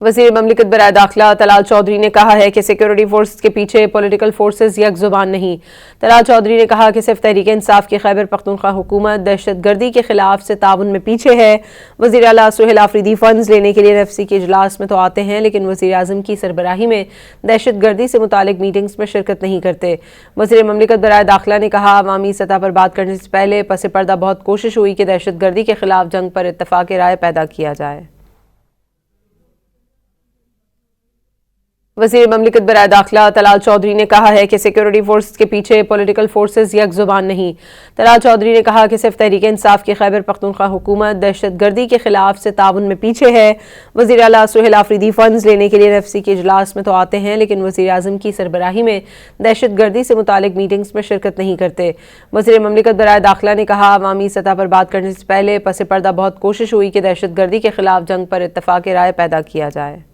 وزیر مملکت برائے داخلہ طلال چودھری نے کہا ہے کہ سیکورٹی فورسز کے پیچھے پولیٹیکل فورسز یک زبان نہیں۔ طلال چودھری نے کہا کہ صرف تحریک انصاف کی خیبر پختونخوا حکومت دہشت گردی کے خلاف سے تعاون میں پیچھے ہے۔ وزیر اعلیٰ سہیل آفریدی فنڈز لینے کے لیے NFC کے اجلاس میں تو آتے ہیں لیکن وزیر اعظم کی سربراہی میں دہشت گردی سے متعلق میٹنگز میں شرکت نہیں کرتے۔ وزیر مملکت برائے داخلہ نے کہا عوامی سطح پر بات کرنے سے پہلے پس پردہ بہت کوشش ہوئی کہ دہشت گردی کے خلاف جنگ پر اتفاق رائے پیدا کیا جائے۔ وزیر مملکت برائے داخلہ طلال چودھری نے کہا ہے کہ سیکورٹی فورسز کے پیچھے پولیٹیکل فورسز یک زبان نہیں۔ طلال چودھری نے کہا کہ صرف تحریک انصاف کی خیبر پختونخوا حکومت دہشت گردی کے خلاف سے تعاون میں پیچھے ہے۔ وزیر اعلیٰ سہیل آفریدی فنڈز لینے کے لیے NFC کے اجلاس میں تو آتے ہیں لیکن وزیر اعظم کی سربراہی میں دہشت گردی سے متعلق میٹنگز میں شرکت نہیں کرتے۔ وزیر مملکت برائے داخلہ نے کہا عوامی سطح پر بات کرنے سے پہلے پس پردہ بہت کوشش ہوئی کہ دہشت گردی کے خلاف جنگ پر اتفاق رائے پیدا کیا جائے۔